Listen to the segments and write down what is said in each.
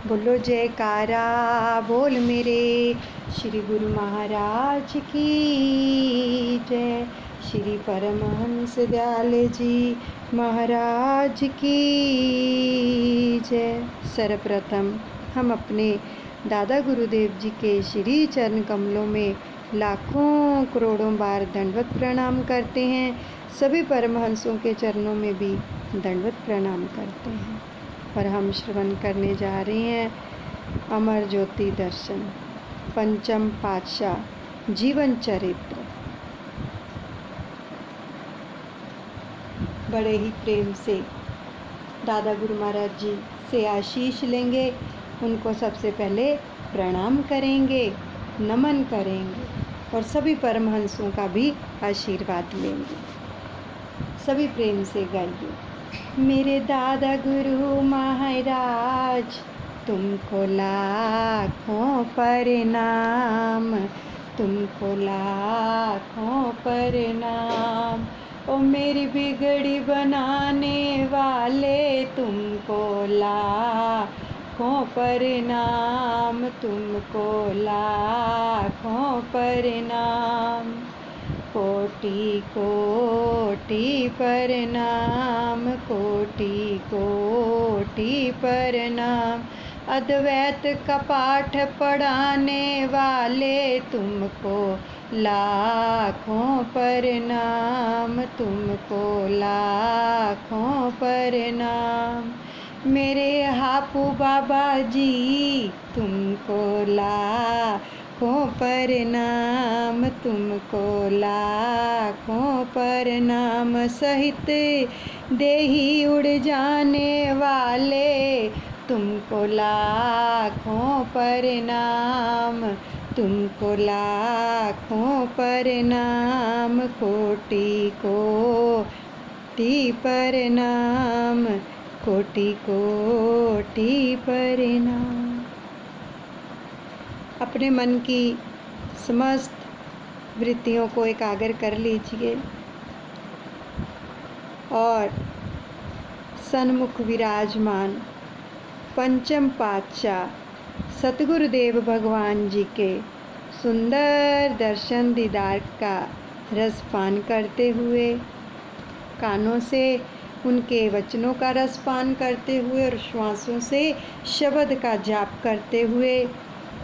बोलो जयकारा बोल मेरे श्री गुरु महाराज की जय। श्री परमहंस दयाल जी महाराज की जय। सर्वप्रथम हम अपने दादा गुरुदेव जी के श्री चरण कमलों में लाखों करोड़ों बार दंडवत प्रणाम करते हैं। सभी परमहंसों के चरणों में भी दंडवत प्रणाम करते हैं। और हम श्रवण करने जा रहे हैं अमर ज्योति दर्शन पंचम पातशाह जीवन चरित्र। बड़े ही प्रेम से दादा गुरु महाराज जी से आशीष लेंगे। उनको सबसे पहले प्रणाम करेंगे, नमन करेंगे और सभी परमहंसों का भी आशीर्वाद लेंगे। सभी प्रेम से गाइए। मेरे दादा गुरु महाराज तुमको लाखों प्रणाम, तुमको लाखों प्रणाम। ओ मेरी बिगड़ी बनाने वाले तुमको लाखों प्रणाम, तुमको लाखों प्रणाम। कोटि कोटि प्रणाम, कोटि कोटि प्रणाम। अद्वैत का पाठ पढ़ाने वाले तुमको लाखों प्रणाम, तुमको लाखों प्रणाम। मेरे हापू बाबा जी तुमको लाखों प्रणाम, तुमको लाखों प्रणाम। सहित देही उड़ जाने वाले तुमको लाखों प्रणाम, तुमको लाखों प्रणाम। कोटि कोटि प्रणाम, कोटि कोटि प्रणाम। अपने मन की समस्त वृत्तियों को एकाग्र कर लीजिए और सन्मुख विराजमान पंचम पातशाह सतगुरुदेव भगवान जी के सुंदर दर्शन दीदार का रसपान करते हुए, कानों से उनके वचनों का रसपान करते हुए और श्वासों से शब्द का जाप करते हुए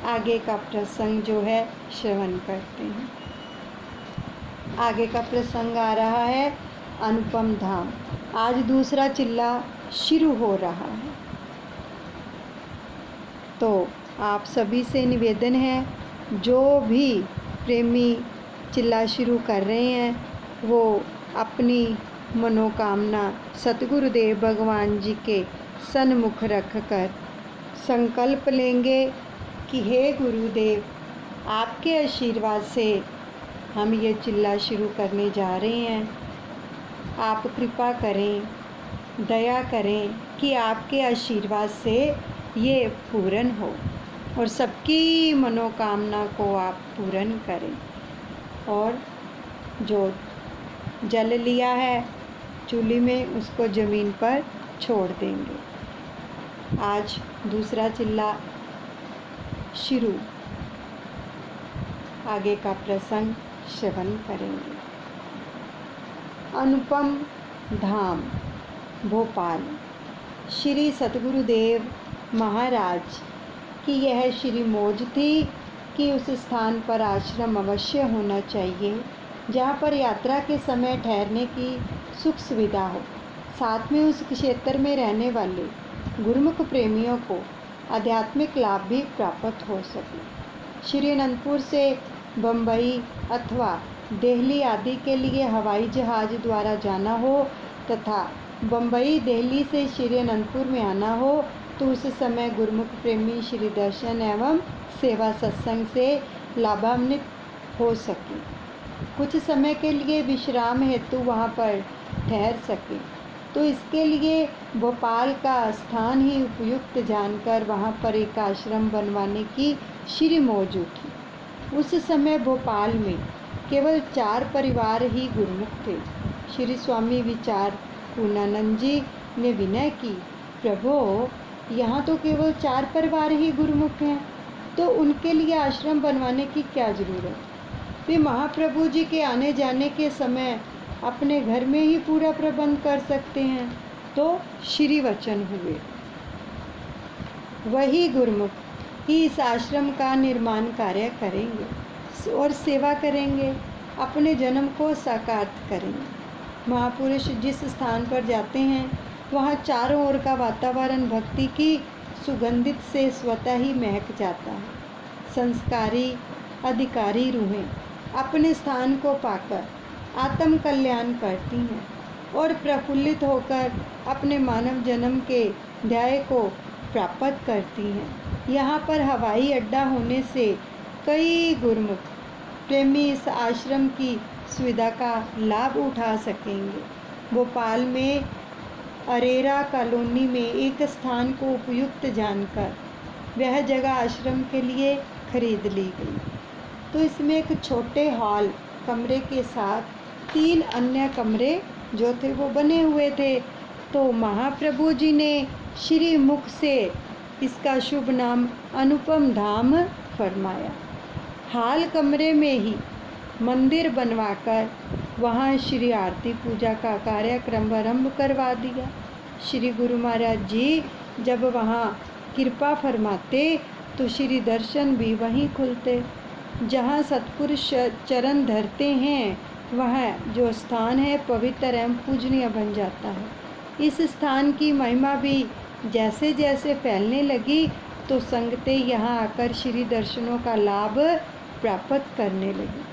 आगे का प्रसंग जो है श्रवण करते हैं। आगे का प्रसंग आ रहा है अनुपम धाम। आज दूसरा चिल्ला शुरू हो रहा है। तो आप सभी से निवेदन है, जो भी प्रेमी चिल्ला शुरू कर रहे हैं वो अपनी मनोकामना सतगुरुदेव भगवान जी के सन्मुख रखकर संकल्प लेंगे कि हे गुरुदेव, आपके आशीर्वाद से हम ये चिल्ला शुरू करने जा रहे हैं। आप कृपा करें, दया करें कि आपके आशीर्वाद से ये पूर्ण हो और सबकी मनोकामना को आप पूर्ण करें। और जो जल लिया है चूल्हे में उसको ज़मीन पर छोड़ देंगे। आज दूसरा चिल्ला शुरू। आगे का प्रसंग श्रवण करेंगे। अनुपम धाम भोपाल। श्री सतगुरुदेव महाराज की यह श्री मौज थी कि उस स्थान पर आश्रम अवश्य होना चाहिए जहाँ पर यात्रा के समय ठहरने की सुख सुविधा हो। साथ में उस क्षेत्र में रहने वाले गुरुमुख प्रेमियों को आध्यात्मिक लाभ भी प्राप्त हो सके। श्री अनंतपुर से बम्बई अथवा दिल्ली आदि के लिए हवाई जहाज़ द्वारा जाना हो तथा बम्बई दिल्ली से श्री अनंतपुर में आना हो तो उस समय गुरुमुख प्रेमी श्री दर्शन एवं सेवा सत्संग से लाभान्वित हो सके। कुछ समय के लिए विश्राम हेतु वहाँ पर ठहर सके, तो इसके लिए भोपाल का स्थान ही उपयुक्त जानकर वहाँ पर एक आश्रम बनवाने की श्री मौज उठी। उस समय भोपाल में केवल 4 परिवार ही गुरुमुख थे। श्री स्वामी विचार पूर्णानंद जी ने विनय की, प्रभु यहाँ तो केवल 4 परिवार ही गुरुमुख हैं, तो उनके लिए आश्रम बनवाने की क्या ज़रूरत। वे महाप्रभु जी के आने जाने के समय अपने घर में ही पूरा प्रबंध कर सकते हैं। तो श्री वचन हुए, वही गुरुमुख ही इस आश्रम का निर्माण कार्य करेंगे और सेवा करेंगे, अपने जन्म को साकार करेंगे। महापुरुष जिस स्थान पर जाते हैं वहाँ चारों ओर का वातावरण भक्ति की सुगंधित से स्वतः ही महक जाता है। संस्कारी अधिकारी रूहें अपने स्थान को पाकर आत्म कल्याण करती हैं और प्रफुल्लित होकर अपने मानव जन्म के ध्येय को प्राप्त करती हैं। यहाँ पर हवाई अड्डा होने से कई गुरुमुख प्रेमी इस आश्रम की सुविधा का लाभ उठा सकेंगे। भोपाल में अरेरा कॉलोनी में एक स्थान को उपयुक्त जानकर वह जगह आश्रम के लिए खरीद ली गई। तो इसमें एक छोटे हॉल कमरे के साथ 3 अन्य कमरे जो थे वो बने हुए थे। तो महाप्रभु जी ने श्री मुख से इसका शुभ नाम अनुपम धाम फरमाया। हाल कमरे में ही मंदिर बनवाकर वहाँ श्री आरती पूजा का कार्यक्रम आरंभ करवा दिया। श्री गुरु महाराज जी जब वहाँ कृपा फरमाते तो श्री दर्शन भी वहीं खुलते। जहाँ सतपुरुष चरण धरते हैं वह जो स्थान है पवित्र एवं पूजनीय बन जाता है। इस स्थान की महिमा भी जैसे जैसे फैलने लगी तो संगतें यहाँ आकर श्री दर्शनों का लाभ प्राप्त करने लगी।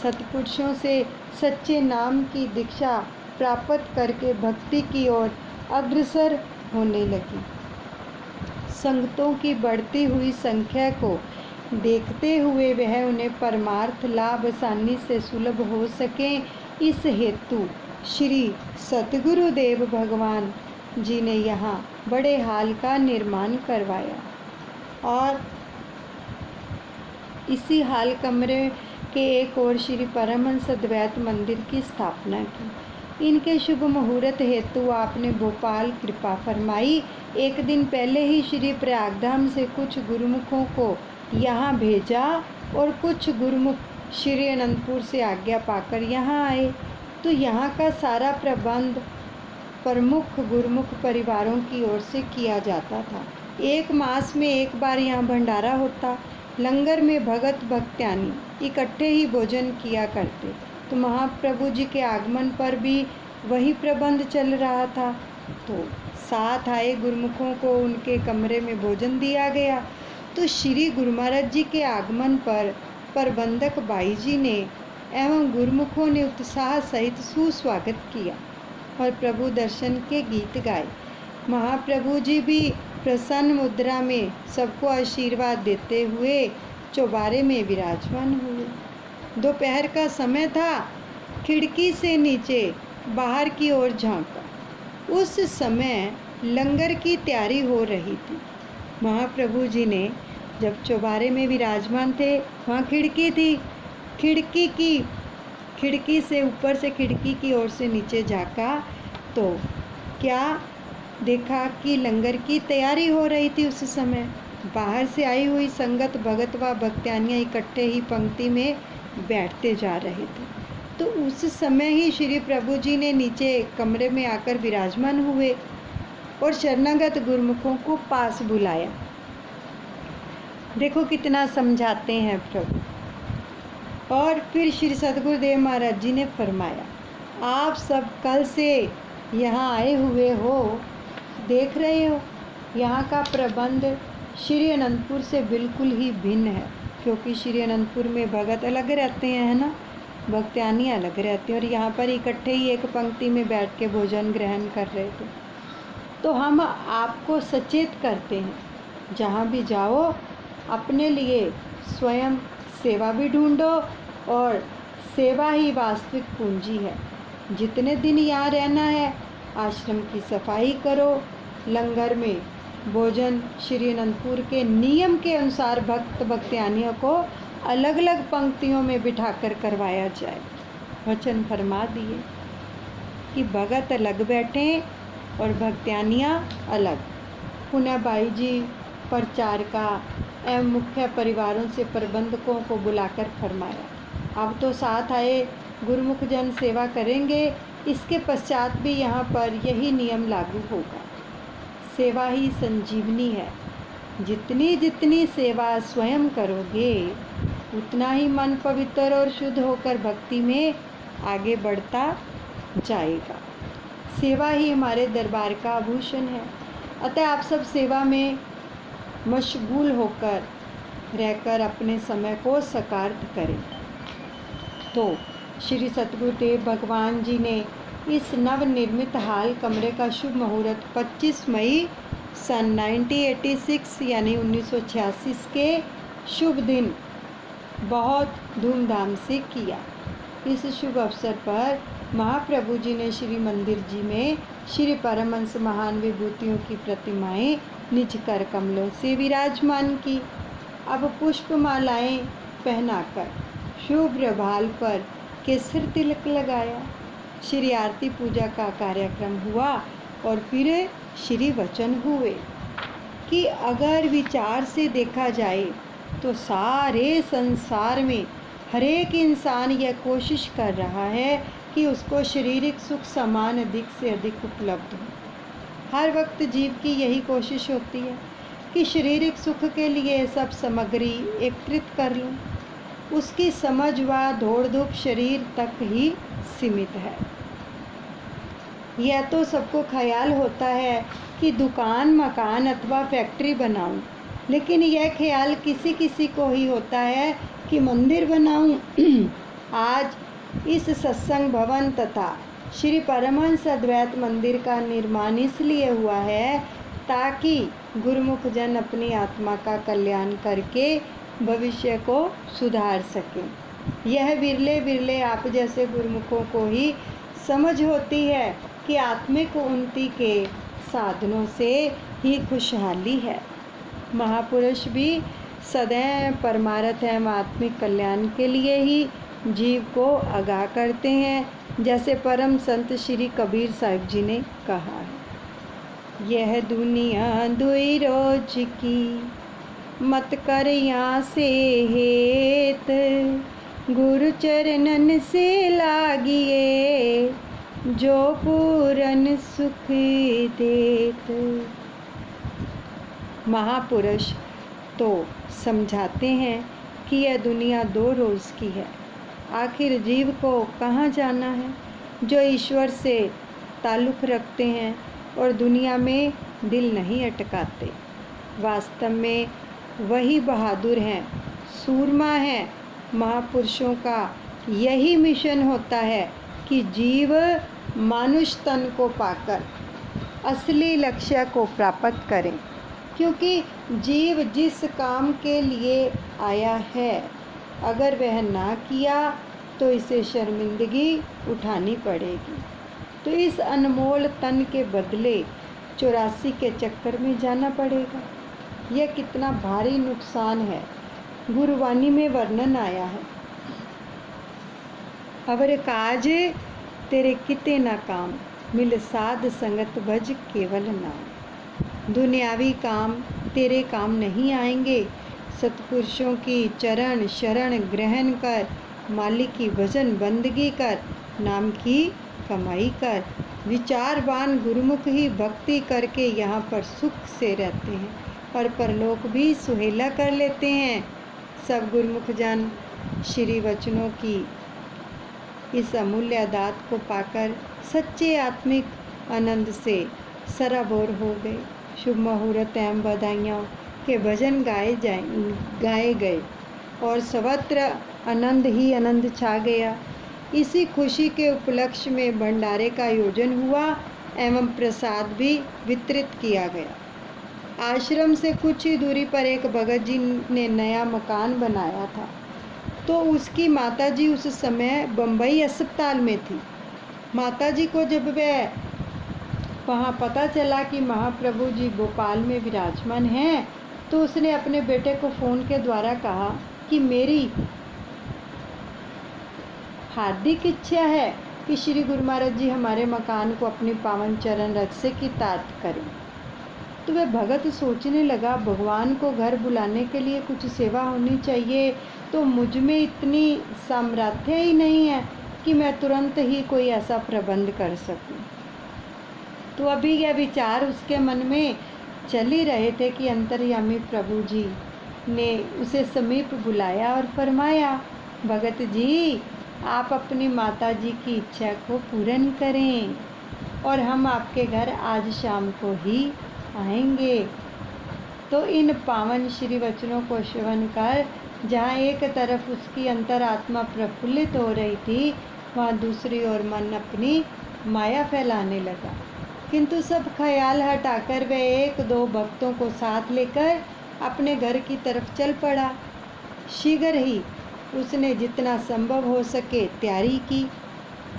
सतपुरुषों से सच्चे नाम की दीक्षा प्राप्त करके भक्ति की ओर अग्रसर होने लगी। संगतों की बढ़ती हुई संख्या को देखते हुए वह उन्हें परमार्थ लाभ आसानी से सुलभ हो सके, इस हेतु श्री सतगुरुदेव भगवान जी ने यहाँ बड़े हाल का निर्माण करवाया और इसी हाल कमरे के एक और श्री परमहंस अद्वैत मंदिर की स्थापना की। इनके शुभ मुहूर्त हेतु आपने भोपाल कृपा फरमाई। एक दिन पहले ही श्री प्रयागधाम से कुछ गुरुमुखों को यहाँ भेजा और कुछ गुरुमुख श्री अनंतपुर से आज्ञा पाकर यहाँ आए। तो यहाँ का सारा प्रबंध प्रमुख गुरुमुख परिवारों की ओर से किया जाता था। 1 मास में एक बार यहाँ भंडारा होता। लंगर में भगत भक्त्यानी इकट्ठे ही भोजन किया करते। तो महाप्रभु जी के आगमन पर भी वही प्रबंध चल रहा था। तो साथ आए गुरुमुखों को उनके कमरे में भोजन दिया गया। तो श्री गुरु महाराज जी के आगमन पर प्रबंधक बाई जी ने एवं गुरुमुखों ने उत्साह सहित सुस्वागत किया और प्रभु दर्शन के गीत गाए। महाप्रभु जी भी प्रसन्न मुद्रा में सबको आशीर्वाद देते हुए चौबारे में विराजमान हुए। दोपहर का समय था। खिड़की से नीचे बाहर की ओर झांका। उस समय लंगर की तैयारी हो रही थी। महाप्रभु जी ने जब चौबारे में विराजमान थे वहाँ खिड़की थी। खिड़की से ऊपर से खिड़की की ओर से नीचे झांका तो क्या देखा कि लंगर की तैयारी हो रही थी। उस समय बाहर से आई हुई संगत भगत व भक्त्यानियाँ इकट्ठे ही पंक्ति में बैठते जा रहे थे। तो उस समय ही श्री प्रभु जी ने नीचे कमरे में आकर विराजमान हुए और शरणागत गुरुमुखों को पास बुलाया। देखो कितना समझाते हैं प्रभु। और फिर श्री सतगुरुदेव महाराज जी ने फरमाया, आप सब कल से यहाँ आए हुए हो, देख रहे हो यहाँ का प्रबंध श्री अनंतपुर से बिल्कुल ही भिन्न है। क्योंकि श्री अनंतपुर में भगत अलग रहते हैं, है ना, भक्त्यानी अलग रहते हैं, और यहाँ पर इकट्ठे ही एक पंक्ति में बैठ के भोजन ग्रहण कर रहे थे। तो हम आपको सचेत करते हैं, जहाँ भी जाओ अपने लिए स्वयं सेवा भी ढूंढो, और सेवा ही वास्तविक पूंजी है। जितने दिन यहाँ रहना है आश्रम की सफाई करो, लंगर में भोजन श्री अनंतपुर के नियम के अनुसार भक्त भक्त्यानियों को अलग अलग पंक्तियों में बिठाकर करवाया जाए। वचन फरमा दिए कि भगत अलग बैठें और भक्त्यानियाँ अलग। पुनः बाई जी प्रचारका एवं मुख्य परिवारों से प्रबंधकों को बुलाकर फरमाया, अब तो साथ आए गुरुमुख जन सेवा करेंगे, इसके पश्चात भी यहाँ पर यही नियम लागू होगा। सेवा ही संजीवनी है। जितनी जितनी सेवा स्वयं करोगे उतना ही मन पवित्र और शुद्ध होकर भक्ति में आगे बढ़ता जाएगा। सेवा ही हमारे दरबार का आभूषण है। अतः आप सब सेवा में मशगूल होकर रहकर अपने समय को साकार करें। तो श्री सतगुरुदेव भगवान जी ने इस नवनिर्मित हाल कमरे का शुभ मुहूर्त 25 मई सन 1986 यानी 1986 के शुभ दिन बहुत धूमधाम से किया। इस शुभ अवसर पर महाप्रभु जी ने श्री मंदिर जी में श्री परमहंस महान विभूतियों की प्रतिमाएं निज कर कमलों से विराजमान की। अब पुष्पमालाएं पहनाकर शुभ्र भाल पर केसर तिलक लगाया। श्री आरती पूजा का कार्यक्रम हुआ और फिर श्री वचन हुए कि अगर विचार से देखा जाए तो सारे संसार में हर एक इंसान यह कोशिश कर रहा है कि उसको शारीरिक सुख समान अधिक से अधिक उपलब्ध हो। हर वक्त जीव की यही कोशिश होती है कि शारीरिक सुख के लिए सब सामग्री एकत्रित कर लूं। उसकी समझ व दौड़ धूप शरीर तक ही सीमित है। यह तो सबको ख्याल होता है कि दुकान मकान अथवा फैक्ट्री बनाऊं, लेकिन यह ख्याल किसी किसी को ही होता है कि मंदिर बनाऊं। आज इस सत्संग भवन तथा श्री परमहंस अद्वैत मंदिर का निर्माण इसलिए हुआ है ताकि गुरुमुख जन अपनी आत्मा का कल्याण करके भविष्य को सुधार सकें। यह विरले विरले आप जैसे गुरुमुखों को ही समझ होती है कि आत्मिक उन्नति के साधनों से ही खुशहाली है। महापुरुष भी सदैव परमार्थ एवं आत्मिक कल्याण के लिए ही जीव को आगाह करते हैं, जैसे परम संत श्री कबीर साहिब जी ने कहा है, यह दुनिया दुई रोज की मत कर यहाँ से हेत, गुरु चरणन से लागिए जो पूरन सुख देत। महापुरुष तो समझाते हैं कि यह दुनिया 2 रोज़ की है। आखिर जीव को कहाँ जाना है? जो ईश्वर से ताल्लुक़ रखते हैं और दुनिया में दिल नहीं अटकाते। वास्तव में वही बहादुर हैं, सूरमा हैं। महापुरुषों का यही मिशन होता है कि जीव मानुष तन को पाकर असली लक्ष्य को प्राप्त करें, क्योंकि जीव जिस काम के लिए आया है अगर वह ना किया तो इसे शर्मिंदगी उठानी पड़ेगी। तो इस अनमोल तन के बदले 84 के चक्कर में जाना पड़ेगा। यह कितना भारी नुकसान है, गुरुवाणी में वर्णन आया है। अवर काज तेरे किते ना काम, मिल साध संगत भज केवल नाम। दुनियावी काम तेरे काम नहीं आएंगे। सत्पुरुषों की चरण शरण ग्रहण कर, मालिक की भजन बंदगी कर, नाम की कमाई कर। विचारवान गुरुमुख ही भक्ति करके यहाँ पर सुख से रहते हैं और परलोक भी सुहेला कर लेते हैं। सब गुरुमुख जन श्री वचनों की इस अमूल्य दात को पाकर सच्चे आत्मिक आनंद से सराबोर हो गए। शुभ मुहूर्त एवं बधाइयों के भजन गाए गए और सर्वत्र आनंद ही आनंद छा गया। इसी खुशी के उपलक्ष्य में भंडारे का आयोजन हुआ एवं प्रसाद भी वितरित किया गया। आश्रम से कुछ ही दूरी पर एक भगत जी ने नया मकान बनाया था, तो उसकी माताजी उस समय बम्बई अस्पताल में थी। माताजी को जब वह वहाँ पता चला कि महाप्रभु जी भोपाल में विराजमान हैं, तो उसने अपने बेटे को फ़ोन के द्वारा कहा कि मेरी हार्दिक इच्छा है कि श्री गुरु महाराज जी हमारे मकान को अपने पावन चरण रज से कितार्थ करें। तो वह भगत सोचने लगा, भगवान को घर बुलाने के लिए कुछ सेवा होनी चाहिए, तो मुझ में इतनी सामर्थ्य ही नहीं है कि मैं तुरंत ही कोई ऐसा प्रबंध कर सकूं। तो अभी यह विचार उसके मन में चल ही रहे थे कि अंतर्यामी प्रभु जी ने उसे समीप बुलाया और फरमाया, भगत जी, आप अपनी माता जी की इच्छा को पूर्ण करें और हम आपके घर आज शाम को ही आएंगे। तो इन पावन श्री वचनों को श्रवण कर जहाँ एक तरफ उसकी अंतरात्मा प्रफुल्लित हो रही थी, वहाँ दूसरी ओर मन अपनी माया फैलाने लगा। किंतु सब ख्याल हटाकर वह एक दो भक्तों को साथ लेकर अपने घर की तरफ चल पड़ा। शीघ्र ही उसने जितना संभव हो सके तैयारी की।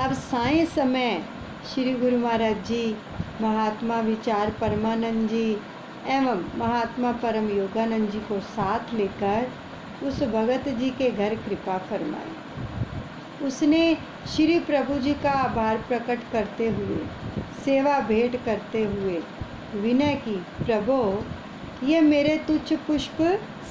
अब सायं समय श्री गुरु महाराज जी, महात्मा विचार परमानंद जी एवं महात्मा परम योगानंद जी को साथ लेकर उस भगत जी के घर कृपा फरमाई। उसने श्री प्रभु जी का आभार प्रकट करते हुए, सेवा भेंट करते हुए विनय की, प्रभु ये मेरे तुच्छ पुष्प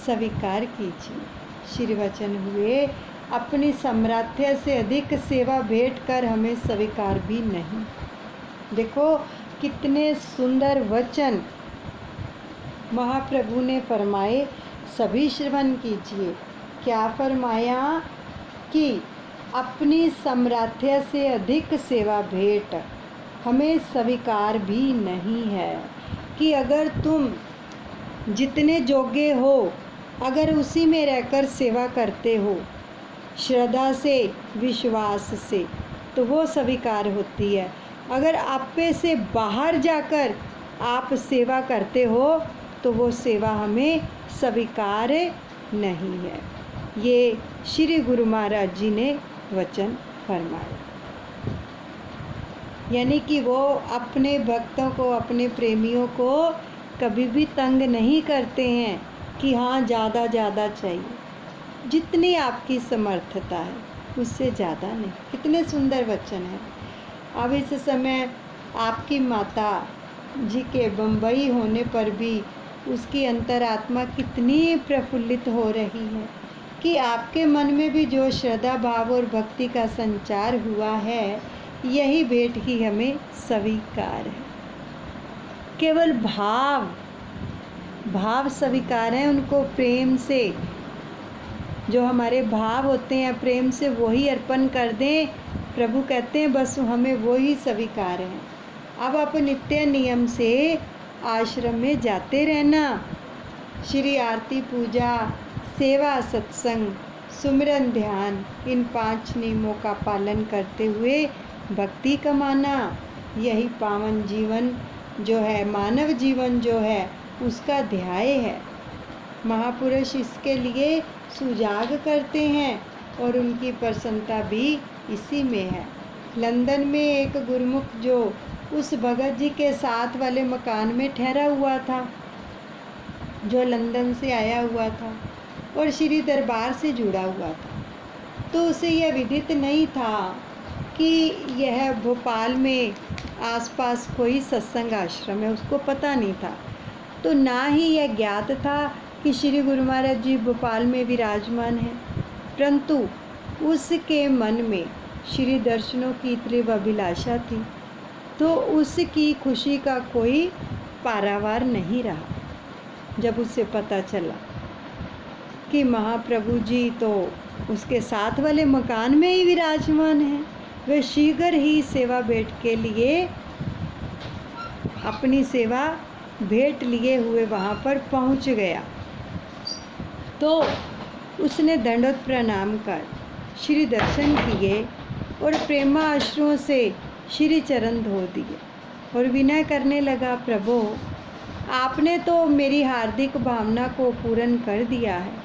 स्वीकार कीजिए। श्री वचन हुए, अपनी सामर्थ्य से अधिक सेवा भेंट कर हमें स्वीकार भी नहीं। देखो कितने सुंदर वचन महाप्रभु ने फरमाए, सभी श्रवण कीजिए। क्या फरमाया कि अपनी सामर्थ्य से अधिक सेवा भेंट हमें स्वीकार भी नहीं है, कि अगर तुम जितने योग्य हो, अगर उसी में रहकर सेवा करते हो श्रद्धा से, विश्वास से, तो वो स्वीकार होती है। अगर आपे से बाहर जाकर आप सेवा करते हो तो वो सेवा हमें स्वीकार नहीं है। ये श्री गुरु महाराज जी ने वचन फरमाया। यानी कि वो अपने भक्तों को, अपने प्रेमियों को कभी भी तंग नहीं करते हैं कि हाँ ज़्यादा चाहिए। जितनी आपकी समर्थता है उससे ज़्यादा नहीं। कितने सुंदर वचन हैं। अब इस समय आपकी माता जी के बम्बई होने पर भी उसकी अंतरात्मा कितनी प्रफुल्लित हो रही है कि आपके मन में भी जो श्रद्धा भाव और भक्ति का संचार हुआ है, यही भेंट ही हमें स्वीकार है। केवल भाव स्वीकार है, उनको प्रेम से, जो हमारे भाव होते हैं प्रेम से वही अर्पण कर दें। प्रभु कहते हैं बस हमें वही स्वीकार है। अब आप नित्य नियम से आश्रम में जाते रहना। श्री आरती, पूजा, सेवा, सत्संग, सुमिरन, ध्यान, इन 5 नियमों का पालन करते हुए भक्ति कमाना, यही पावन जीवन जो है, मानव जीवन जो है, उसका ध्याय है। महापुरुष इसके लिए सुजाग करते हैं और उनकी प्रसन्नता भी इसी में है। लंदन में एक गुरुमुख जो उस भगत जी के साथ वाले मकान में ठहरा हुआ था, जो लंदन से आया हुआ था और श्री दरबार से जुड़ा हुआ था, तो उसे यह विदित नहीं था कि यह भोपाल में आसपास कोई सत्संग आश्रम है। उसको पता नहीं था। तो ना ही यह ज्ञात था कि श्री गुरु महाराज जी भोपाल में विराजमान हैं, परंतु उसके मन में श्री दर्शनों की तीव्र अभिलाषा थी, तो उसकी खुशी का कोई पारावार नहीं रहा। जब उसे पता चला कि महाप्रभु जी तो उसके साथ वाले मकान में ही विराजमान हैं, वह शीघ्र ही सेवा भेंट के लिए अपनी सेवा भेंट लिए हुए वहाँ पर पहुँच गया। तो उसने दंडवत प्रणाम कर श्री दर्शन किए और प्रेमा अश्रुओं से श्री चरण धो दिए और विनय करने लगा, प्रभु आपने तो मेरी हार्दिक भावना को पूर्ण कर दिया है।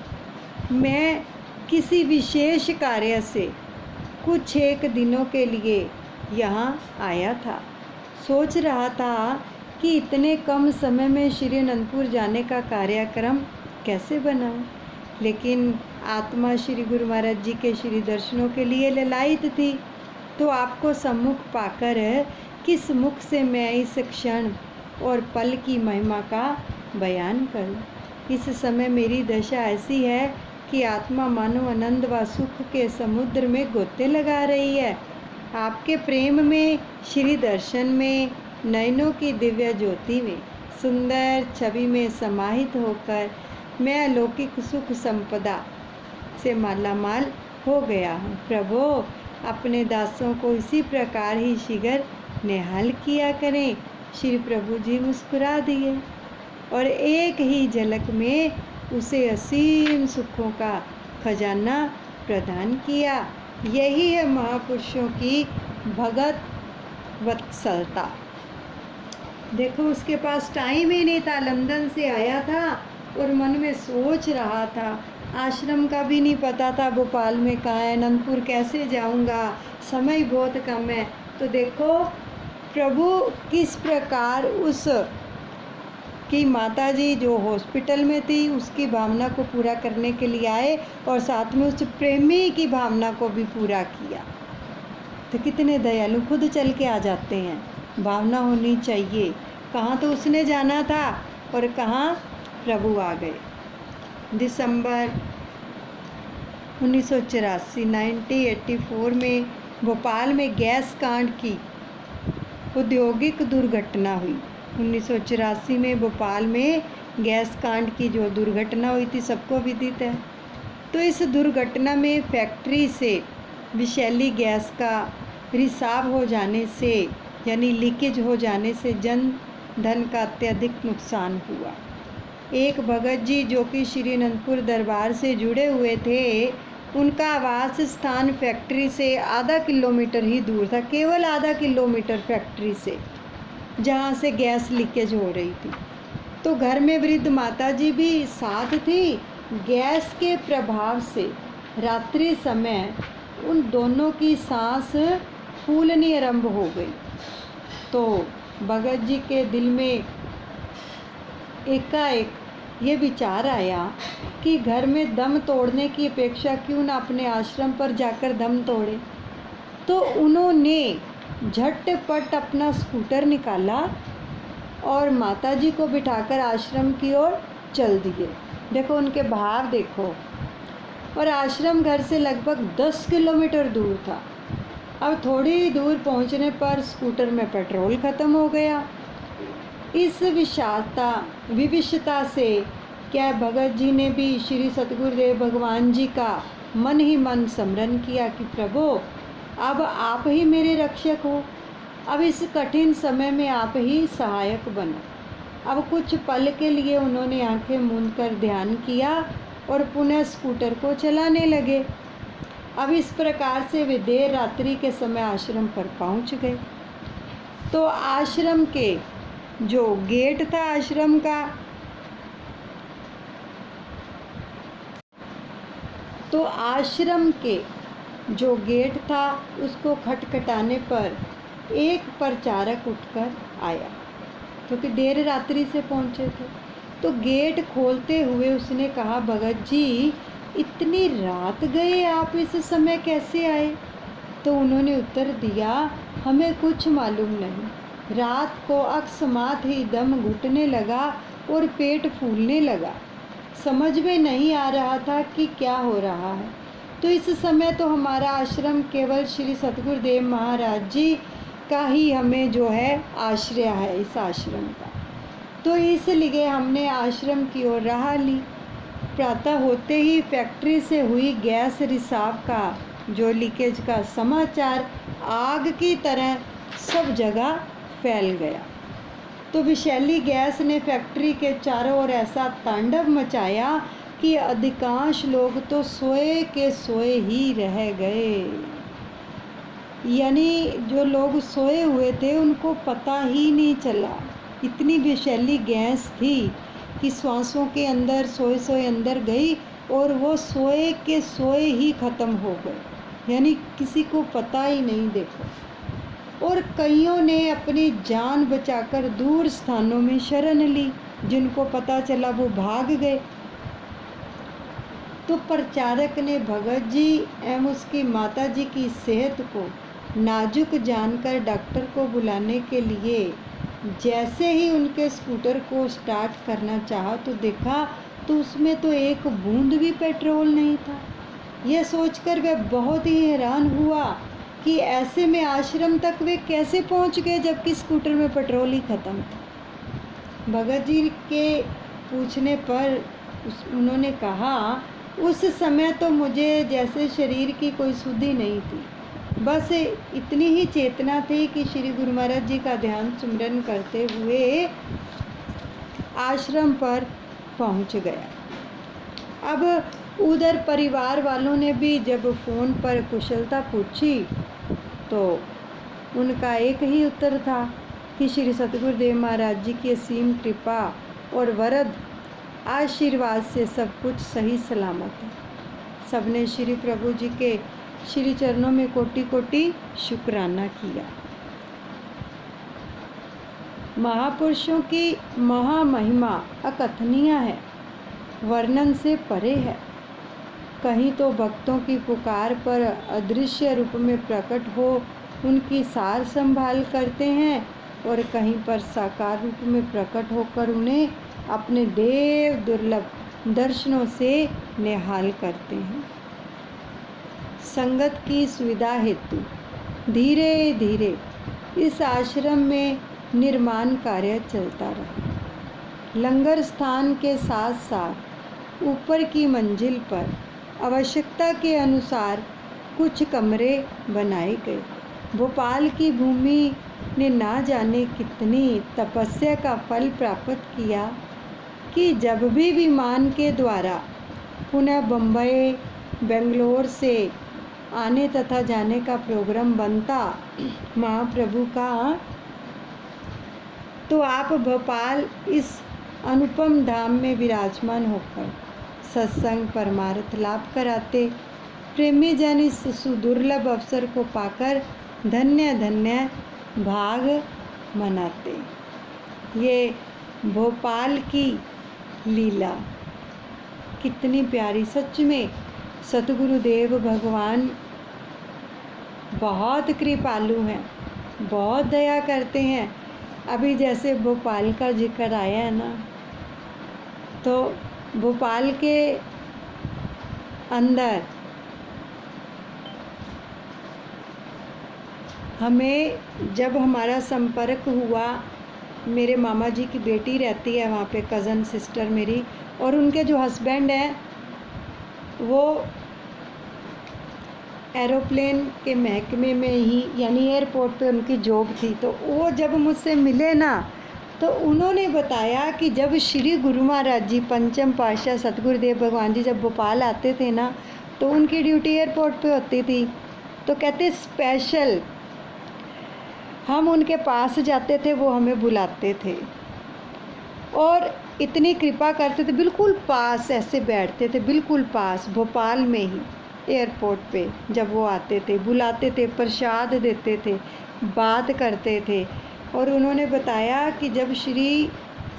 मैं किसी विशेष कार्य से कुछ एक दिनों के लिए यहाँ आया था। सोच रहा था कि इतने कम समय में श्री अनंतपुर जाने का कार्यक्रम कैसे बनाऊं, लेकिन आत्मा श्री गुरु महाराज जी के श्री दर्शनों के लिए ललायित थी। तो आपको सम्मुख पाकर किस मुख से मैं इस क्षण और पल की महिमा का बयान करूं। इस समय मेरी दशा ऐसी है कि आत्मा मानो आनंद व सुख के समुद्र में गोते लगा रही है। आपके प्रेम में, श्री दर्शन में, नयनों की दिव्य ज्योति में, सुंदर छवि में समाहित होकर मैं अलौकिक सुख संपदा से मालामाल हो गया हूँ। प्रभु, अपने दासों को इसी प्रकार ही शीघ्र निहाल किया करें। श्री प्रभु जी मुस्कुरा दिए और एक ही झलक में उसे असीम सुखों का खजाना प्रदान किया। यही है महापुरुषों की भगत वत्सलता। देखो, उसके पास टाइम ही नहीं था, लंदन से आया था और मन में सोच रहा था, आश्रम का भी नहीं पता था भोपाल में कहाँ है, अनंतपुर कैसे जाऊंगा, समय बहुत कम है। तो देखो प्रभु किस प्रकार उस की माताजी जो हॉस्पिटल में थी उसकी भावना को पूरा करने के लिए आए और साथ में उस प्रेमी की भावना को भी पूरा किया। तो कितने दयालु, खुद चल के आ जाते हैं। भावना होनी चाहिए। कहाँ तो उसने जाना था और कहाँ प्रभु आ गए। दिसंबर 1984 1984 में भोपाल में गैस कांड की औद्योगिक दुर्घटना हुई। 1984 में भोपाल में गैस कांड की जो दुर्घटना हुई थी सबको विदित है। तो इस दुर्घटना में फैक्ट्री से विषैली गैस का रिसाव हो जाने से, यानी लीकेज हो जाने से जन धन का अत्यधिक नुकसान हुआ। एक भगत जी जो कि श्री अनंतपुर दरबार से जुड़े हुए थे, उनका आवास स्थान फैक्ट्री से आधा किलोमीटर ही दूर था, केवल आधा किलोमीटर फैक्ट्री से, जहाँ से गैस लीकेज हो रही थी। तो घर में वृद्ध माता जी भी साथ थी। गैस के प्रभाव से रात्रि समय उन दोनों की सांस फूलनी आरंभ हो गई। तो भगत जी के दिल में एकाएक ये विचार आया कि घर में दम तोड़ने की अपेक्षा क्यों ना अपने आश्रम पर जाकर दम तोड़े। तो उन्होंने झटपट अपना स्कूटर निकाला और माताजी को बिठाकर आश्रम की ओर चल दिए। देखो उनके भाव देखो। और आश्रम घर से लगभग 10 किलोमीटर दूर था। अब थोड़ी दूर पहुंचने पर स्कूटर में पेट्रोल ख़त्म हो गया। इस विविधता से क्या भगत जी ने भी श्री सतगुरुदेव भगवान जी का मन ही मन स्मरण किया कि प्रभु, अब आप ही मेरे रक्षक हो। अब इस कठिन समय में आप ही सहायक बनो। अब कुछ पल के लिए उन्होंने आंखें मूंद कर ध्यान किया और पुनः स्कूटर को चलाने लगे। अब इस प्रकार से वे देर रात्रि के समय आश्रम पर पहुंच गए। तो आश्रम के जो गेट था आश्रम का, तो आश्रम के जो गेट था उसको खटखटाने पर एक प्रचारक उठकर आया, क्योंकि देर रात्रि से पहुंचे थे। तो गेट खोलते हुए उसने कहा, भगत जी इतनी रात गए आप, इस समय कैसे आए? तो उन्होंने उत्तर दिया, हमें कुछ मालूम नहीं। रात को अकस्मात ही दम घुटने लगा और पेट फूलने लगा। समझ में नहीं आ रहा था कि क्या हो रहा है। तो इस समय तो हमारा आश्रम केवल श्री सतगुरुदेव महाराज जी का ही हमें जो है आश्रय है, इस आश्रम का। तो इसलिए हमने आश्रम की ओर राह ली। प्रातः होते ही फैक्ट्री से हुई गैस रिसाव का जो लीकेज का समाचार आग की तरह सब जगह फैल गया। तो विषैली गैस ने फैक्ट्री के चारों ओर ऐसा तांडव मचाया कि अधिकांश लोग तो सोए के सोए ही रह गए। यानी जो लोग सोए हुए थे उनको पता ही नहीं चला। इतनी विषैली गैस थी कि श्वासों के अंदर सोए सोए अंदर गई और वो सोए के सोए ही ख़त्म हो गए। यानी किसी को पता ही नहीं। देखो, और कईयों ने अपनी जान बचाकर दूर स्थानों में शरण ली। जिनको पता चला वो भाग गए। तो प्रचारक ने भगत जी एवं उसकी माता जी की सेहत को नाजुक जानकर डॉक्टर को बुलाने के लिए जैसे ही उनके स्कूटर को स्टार्ट करना चाहा तो देखा तो उसमें तो एक बूंद भी पेट्रोल नहीं था। यह सोचकर वह बहुत ही हैरान हुआ कि ऐसे में आश्रम तक वे कैसे पहुंच गए जबकि स्कूटर में पेट्रोल ही ख़त्म था। भगत जी के पूछने पर उन्होंने कहा, उस समय तो मुझे जैसे शरीर की कोई सुधि नहीं थी, बस इतनी ही चेतना थी कि श्री गुरु महाराज जी का ध्यान सुमिरन करते हुए आश्रम पर पहुंच गया। अब उधर परिवार वालों ने भी जब फ़ोन पर कुशलता पूछी तो उनका एक ही उत्तर था कि श्री सतगुरुदेव महाराज जी की असीम कृपा और वरद आशीर्वाद से सब कुछ सही सलामत है। सबने श्री प्रभु जी के श्री चरणों में कोटि कोटि शुक्राना किया। महापुरुषों की महामहिमा अकथनीय है, वर्णन से परे है। कहीं तो भक्तों की पुकार पर अदृश्य रूप में प्रकट हो उनकी सार संभाल करते हैं और कहीं पर साकार रूप में प्रकट होकर उन्हें अपने देव दुर्लभ दर्शनों से निहाल करते हैं। संगत की सुविधा हेतु धीरे धीरे इस आश्रम में निर्माण कार्य चलता रहा। लंगर स्थान के साथ साथ ऊपर की मंजिल पर आवश्यकता के अनुसार कुछ कमरे बनाए गए। भोपाल की भूमि ने ना जाने कितनी तपस्या का फल प्राप्त किया कि जब भी विमान के द्वारा पुनः बम्बई बेंगलोर से आने तथा जाने का प्रोग्राम बनता महाप्रभु का, तो आप भोपाल इस अनुपम धाम में विराजमान होकर सत्संग परमार्थ लाभ कराते। प्रेमी जन इस सुदुर्लभ अवसर को पाकर धन्य धन्य भाग मनाते। ये भोपाल की लीला कितनी प्यारी, सच में सतगुरुदेव भगवान बहुत कृपालु हैं, बहुत दया करते हैं। अभी जैसे भोपाल का जिक्र आया है ना, तो भोपाल के अंदर हमें जब हमारा संपर्क हुआ, मेरे मामा जी की बेटी रहती है वहाँ पे, कज़न सिस्टर मेरी, और उनके जो हस्बैंड हैं वो एरोप्लेन के महकमे में ही, यानी एयरपोर्ट पे उनकी जॉब थी। तो वो जब मुझसे मिले ना, तो उन्होंने बताया कि जब श्री गुरु महाराज जी पंचम पातशाह सतगुरुदेव भगवान जी जब भोपाल आते थे ना, तो उनकी ड्यूटी एयरपोर्ट पे होती थी। तो कहते स्पेशल हम उनके पास जाते थे, वो हमें बुलाते थे और इतनी कृपा करते थे। बिल्कुल पास ऐसे बैठते थे, बिल्कुल पास, भोपाल में ही एयरपोर्ट पे जब वो आते थे, बुलाते थे, प्रसाद देते थे, बात करते थे। और उन्होंने बताया कि जब श्री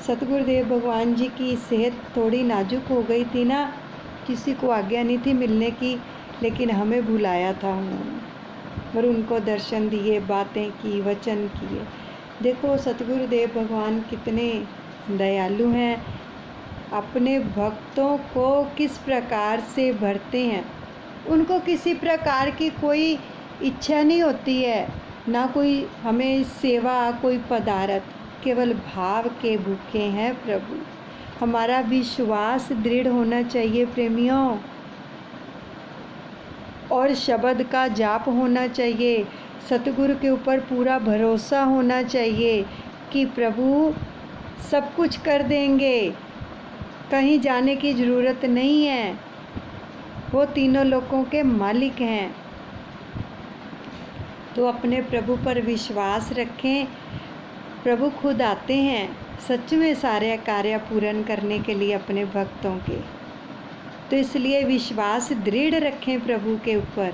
सतगुरुदेव भगवान जी की सेहत थोड़ी नाजुक हो गई थी ना, किसी को आज्ञा नहीं थी मिलने की, लेकिन हमें बुलाया था उन्होंने और उनको दर्शन दिए, बातें की, वचन किए। देखो सतगुरुदेव भगवान कितने दयालु हैं, अपने भक्तों को किस प्रकार से भरते हैं। उनको किसी प्रकार की कोई इच्छा नहीं होती है, ना कोई हमें सेवा, कोई पदार्थ, केवल भाव के भूखे हैं प्रभु। हमारा विश्वास दृढ़ होना चाहिए प्रेमियों, और शब्द का जाप होना चाहिए। सतगुरु के ऊपर पूरा भरोसा होना चाहिए कि प्रभु सब कुछ कर देंगे, कहीं जाने की ज़रूरत नहीं है, वो तीनों लोकों के मालिक हैं। तो अपने प्रभु पर विश्वास रखें, प्रभु खुद आते हैं सच में सारे कार्य पूर्ण करने के लिए अपने भक्तों के। तो इसलिए विश्वास दृढ़ रखें प्रभु के ऊपर,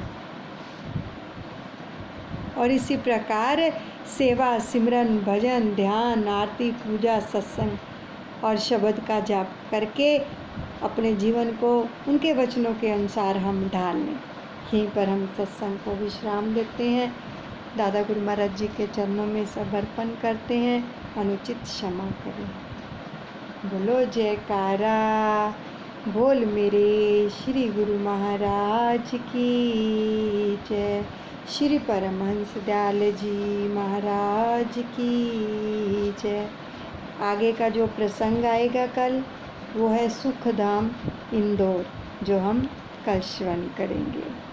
और इसी प्रकार सेवा, सिमरन, भजन, ध्यान, आरती, पूजा, सत्संग और शब्द का जाप करके अपने जीवन को उनके वचनों के अनुसार हम ढाल लें। यहीं पर हम सत्संग को विश्राम देते हैं। दादा गुरु महाराज जी के चरणों में सब अर्पण करते हैं। अनुचित क्षमा करें। बोलो जयकारा, बोल मेरे श्री गुरु महाराज की जय। श्री परमहंस दयाल जी महाराज की जय। आगे का जो प्रसंग आएगा कल, वो है सुखधाम इंदौर, जो हम कल श्रवण करेंगे।